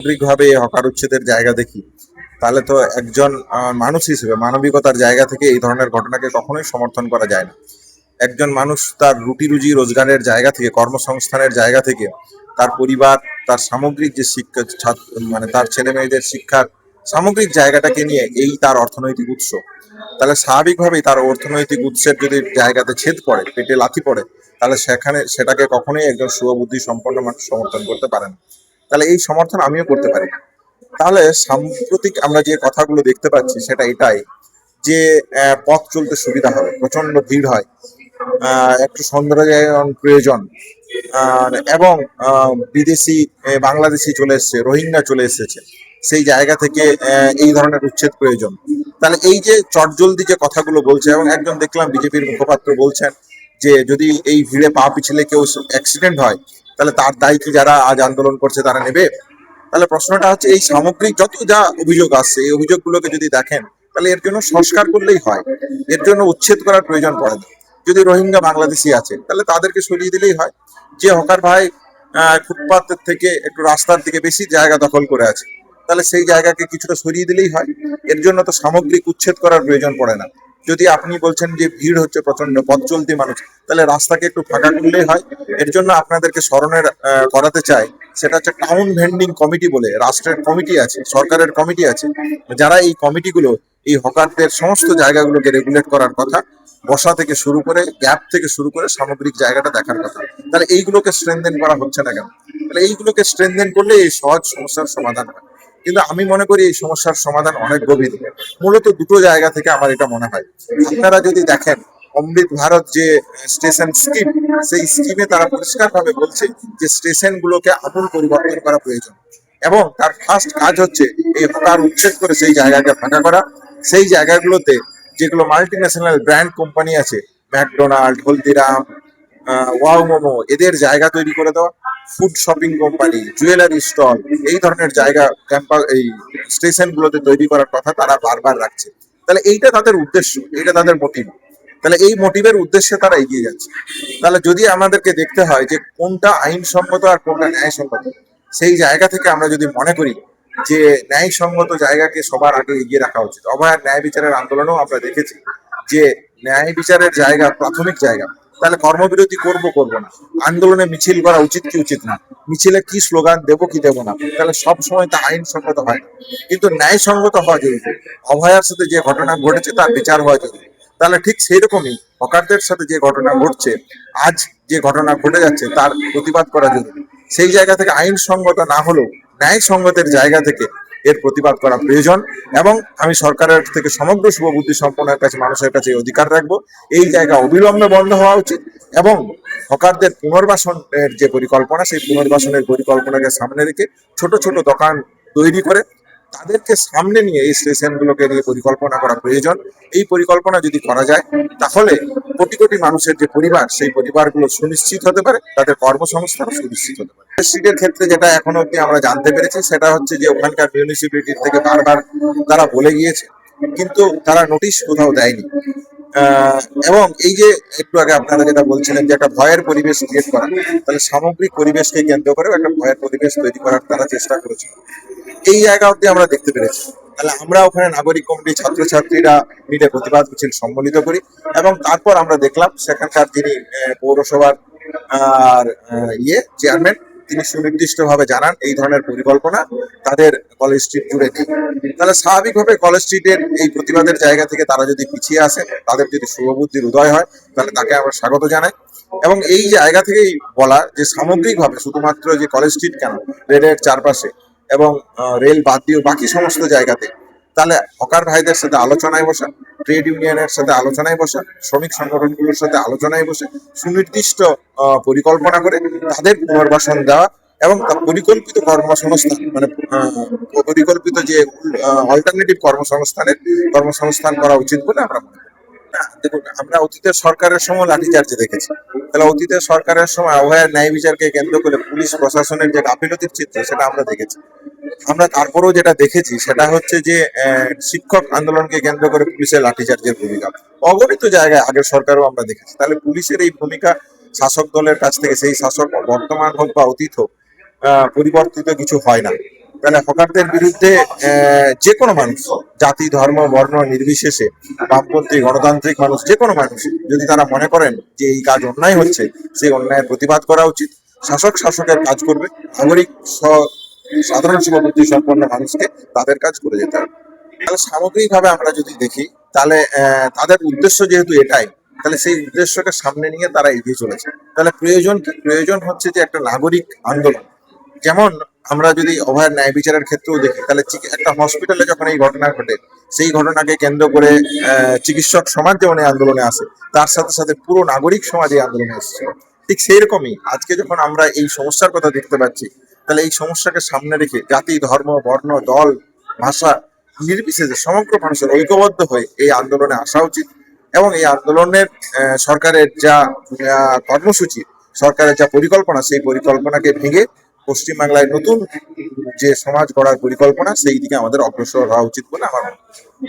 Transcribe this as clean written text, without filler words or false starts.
সামগ্রিকভাবে এই হকার উচ্ছেদের জায়গা দেখি, তাহলে তো একজন মানুষ হিসেবে মানবিকতার জায়গা থেকে এই ধরনের ঘটনাকে কখনোই সমর্থন করা যায় না। একজন মানুষ তার রুটি রুজি রোজগারের জায়গা থেকে, কর্মসংস্থানের জায়গা থেকে, তার পরিবার, তার সামগ্রিক যে শিক্ষা, মানে তার ছেলে মেয়েদের শিক্ষার সামগ্রিক জায়গাটাকে নিয়ে এই তার অর্থনৈতিক উৎস। তাহলে স্বাভাবিকভাবেই তার অর্থনৈতিক উৎসের যদি জায়গাতে ছেদ পড়ে, পেটে লাথি পড়ে, তাহলে সেটাকে কখনোই একজন শুভবুদ্ধি সম্পন্ন মানুষ সমর্থন করতে পারে না। তাহলে এই সমর্থন আমিও করতে পারি না। তাহলে সাম্প্রতিক আমরা যে কথাগুলো দেখতে পাচ্ছি সেটা এটাই যে পথ চলতে সুবিধা হবে, প্রচন্ড ভিড় হয়, একটু সৌন্দর্যায়ন প্রয়োজন, এবং বিদেশি বাংলাদেশি চলে এসছে, রোহিঙ্গা চলে এসেছে, সেই জায়গা থেকে এই ধরনের উচ্ছেদ প্রয়োজন। তাহলে এই যে চটজলদি যে কথাগুলো বলছে, এবং একজন দেখলাম বিজেপির মুখপাত্র বলছেন যে যদি এই ভিড়ে পা পিছলে কেউ অ্যাক্সিডেন্ট হয়, তাহলে তার দায় কি যারা আজ আন্দোলন করছে তারা নেবে? তাহলে প্রশ্নটা হচ্ছে, এই সামগ্রিক যত যা অভিযোগ আসছে, এই অভিযোগগুলোকে যদি দেখেন, তাহলে এর জন্য সংস্কার করলেই হয়, এর জন্য উচ্ছেদ করার প্রয়োজন পড়ে না। যদি রোহিঙ্গা বাংলাদেশি আছে, তাহলে তাদেরকে সরিয়ে দিলেই হয়। যে হকার ভাই ফুটপাতের থেকে একটু রাস্তার দিকে বেশি জায়গা দখল করে আছে, তাহলে সেই জায়গাকে কিছুটা সরিয়ে দিলেই হয়। এর জন্য তো সামগ্রিক উচ্ছেদ করার প্রয়োজন পড়ে না। যদি আপনি বলছেন যে ভিড় হচ্ছে প্রচন্ড, পথ চলতি মানুষ, তাহলে রাস্তাকে একটু ফাঁকা করলেই হয়। এর জন্য আপনাদেরকে স্মরণের করাতে চাই, সেটা হচ্ছে টাউন ভেন্ডিং কমিটি বলে রাষ্ট্রের কমিটি আছে, সরকারের কমিটি আছে, যারা এই কমিটিগুলো এই হকারদের সমস্ত জায়গাগুলোকে রেগুলেট করার কথা, বসা থেকে শুরু করে, গ্যাপ থেকে শুরু করে সামগ্রিক জায়গাটা দেখার কথা। তাহলে এইগুলোকে স্ট্রেনদেন করা হচ্ছে না কেন? তাহলে এইগুলোকে স্ট্রেনদেন করলে এই সহজ সমস্যার সমাধান হয়। কিন্তু আমি মনে করি এই সমস্যার সমাধান অনেক গভীর। মূলত দুটো জায়গা থেকে আমার এটা মনে হয়। আপনারা যদি দেখেন, অমৃত ভারত যে স্টেশন স্কিম, সেই স্কিমে তারা পরিষ্কারভাবে বলছে যে স্টেশনগুলোকে আমূল পরিবর্তন করা প্রয়োজন, এবং তার ফার্স্ট কাজ হচ্ছে এই হকার উচ্ছেদ করে সেই জায়গাকে ফাঁকা করা। সেই জায়গাগুলোতে যেগুলো মাল্টি ন্যাশনাল ব্র্যান্ড কোম্পানি আছে, ম্যাকডোনাল্ড, হলদিরাম, ওয়াও মোমো, এদের জায়গা তৈরি করে দেওয়া, food shopping company, jewellery stall, এই ধরনের জায়গা ক্যাম্পাস, এই স্টেশনগুলোতে তৈরি করার কথা তারা বারবার রাখছে। তাহলে এইটা তাদের উদ্দেশ্য, এটা তাদের মোটিভ। তাহলে এই মোটিভের উদ্দেশ্যে তারা এগিয়ে যাচ্ছে। তাহলে যদি আমাদেরকে দেখতে হয় যে কোনটা আইনসঙ্গত আর কোনটা ন্যায়সঙ্গত, সেই জায়গা থেকে আমরা যদি মনে করি যে ন্যায়সঙ্গত জায়গাকে সবার আগে এগিয়ে রাখা উচিত। অভয়ার ন্যায় বিচারের আন্দোলনেও আমরা দেখেছি যে ন্যায় বিচারের জায়গা প্রাথমিক জায়গা। তাহলে কর্মবিরতি করব না, আন্দোলনে মিছিল করা উচিত কি উচিত না, মিছিলে কি স্লোগান দেবো কি দেবো না, তাহলে সব সময় তা আইনসঙ্গত হয় না, কিন্তু ন্যায়সঙ্গত হওয়া জরুরি। অভয়ার সাথে যে ঘটনা ঘটেছে তার বিচার হওয়া জরুরি। তাহলে ঠিক সেই রকমই হকারদের সাথে যে ঘটনা ঘটছে, আজ যে ঘটনা ঘটে যাচ্ছে, তার প্রতিবাদ করা জরুরি। সেই জায়গা থেকে আইনসঙ্গত না হলেও ন্যায়সঙ্গতের জায়গা থেকে এর প্রতিবাদ করা প্রয়োজন। এবং আমি সরকারের থেকে সমগ্র শুভবুদ্ধি সম্পন্নের কাছে, মানুষের কাছে অধিকার রাখবো, এই জায়গা অবিলম্বে বন্ধ হওয়া উচিত। এবং হকারদের পুনর্বাসনের যে পরিকল্পনা, সেই পুনর্বাসনের পরিকল্পনাকে সামনে রেখে ছোট ছোট দোকান তৈরি করে তাদেরকে সামনে নিয়ে এই স্টেশনগুলোকে নিয়ে পরিকল্পনা করা প্রয়োজন। এই পরিকল্পনা যদি করা যায়, তাহলে কোটি কোটি মানুষের যে পরিবার, সেই পরিবারগুলো সুনিশ্চিত হতে পারে, তাদের কর্মসংস্থান সুনিশ্চিত হতে পারে। স্ট্রিটের ক্ষেত্রে যেটা এখনো অব্দি আমরা জানতে পেরেছি, সেটা হচ্ছে যে ওখানকার মিউনিসিপ্যালিটির থেকে বারবার তারা বলে গিয়েছে, কিন্তু তারা নোটিশ কোথাও দেয়নি। আহ, এবং এই যে একটু আগে আপনারা যেটা বলছিলেন যে একটা ভয়ের পরিবেশ ক্রিয়েট করা, তাহলে সামগ্রিক পরিবেশকে কেন্দ্র করেও একটা ভয়ের পরিবেশ তৈরি করার তারা চেষ্টা করেছে। এই জায়গা অব্দি আমরা দেখতে পেরেছি। তাহলে আমরা ওখানে নাগরিক কমিটি, ছাত্রছাত্রীরা মিলে প্রতিবাদ মিছিল সম্মিলিত করি, এবং তারপর আমরা দেখলাম সেখানকার যিনি পৌরসভার আর চেয়ারম্যান, তিনি সুনির্দিষ্টভাবে জানান এই ধরনের পরিকল্পনা তাদের কলেজ স্ট্রিট জুড়ে নেই। তাহলে স্বাভাবিকভাবে কলেজ স্ট্রিটের এই প্রতিবাদের জায়গা থেকে তারা যদি পিছিয়ে আসে, তাদের যদি শুভবুদ্ধির উদয় হয়, তাহলে তাকে আমরা স্বাগত জানাই। এবং এই জায়গা থেকেই বলা যে সামগ্রিকভাবে শুধুমাত্র যে কলেজ স্ট্রিট কেন, রেলের চারপাশে এবং রেল বাদ দিয়েও বাকি সমস্ত জায়গাতে, তাহলে হকার ভাইদের সাথে আলোচনায় বসা, ট্রেড ইউনিয়নের সাথে আলোচনায় বসা, শ্রমিক সংগঠনগুলোর সাথে আলোচনায় বসে সুনির্দিষ্ট পরিকল্পনা করে তাদের পুনর্বাসন দেওয়া, এবং তার পরিকল্পিত কর্মসংস্থান, মানে পরিকল্পিত যে অল্টারনেটিভ কর্মসংস্থান করা উচিত বলে আমরা মনে করি। দেখুন, আমরা অতীতের সরকারের সময় লাঠিচার্জ দেখেছি। তাহলে অতীতের সরকারের সময় অভয়ার ন্যায় বিচারকে কেন্দ্র করে পুলিশ প্রশাসনের যে গাফিলতির চিত্র, সেটা আমরা দেখেছি। আমরা তারপরেও যেটা দেখেছি সেটা হচ্ছে যে শিক্ষক আন্দোলনকে কেন্দ্র করে পুলিশের লাঠিচার্জের ভূমিকা অগণিত জায়গায় আগের সরকারও আমরা দেখেছি। তাহলে পুলিশের এই ভূমিকা শাসক দলের কাছ থেকে, সেই শাসক বর্তমান হোক বা অতীত হোক, পরিবর্তিত কিছু হয় না। তাহলে হকারদের বিরুদ্ধে যে কোনো মানুষ, জাতি ধর্ম বর্ণ নির্বিশেষে, বামপন্থী গণতান্ত্রিক মানুষ, যে কোনো মানুষ যদি তারা মনে করেন যে এই কাজ অন্যায় হচ্ছে, সেই অন্যায়ের প্রতিবাদ করা উচিত। শাসক শাসকের কাজ করবে, নাগরিক সাধারণ শুভবুদ্ধি সম্পন্ন মানুষকে তাদের কাজ করে যেতে হবে। তাহলে সামগ্রিকভাবে আমরা যদি দেখি, তাহলে তাদের উদ্দেশ্য যেহেতু এটাই, তাহলে সেই উদ্দেশ্যকে সামনে নিয়ে তারা এগিয়ে চলেছে। তাহলে প্রয়োজন কি? প্রয়োজন হচ্ছে যে একটা নাগরিক আন্দোলন। যেমন আমরা যদি অভয়ের ন্যায় বিচারের ক্ষেত্রেও দেখি, তাহলে একটা হসপিটালে যখন এই ঘটনা ঘটে, সেই ঘটনাকে কেন্দ্র করে চিকিৎসক সমাজ যেমন এই আন্দোলনে আসে, তার সাথে সাথে পুরো নাগরিক সমাজ এই আন্দোলনে এসেছিল। ঠিক সেই রকমই আজকে যখন আমরা এই সমস্যার কথা দেখতে পাচ্ছি, তাহলে এই সমস্যাকে সামনে রেখে জাতি ধর্ম বর্ণ দল ভাষা নির্বিশেষে সমগ্র মানুষের ঐক্যবদ্ধ হয়ে এই আন্দোলনে আসা উচিত। এবং এই আন্দোলনের সরকারের যা কর্মসূচি, সরকারের যা পরিকল্পনা, সেই পরিকল্পনাকে ভেঙে পশ্চিমবাংলায় নতুন যে সমাজ গড়ার পরিকল্পনা, সেই দিকে আমাদের অগ্রসর হওয়া উচিত বলে আমার মনে হয়।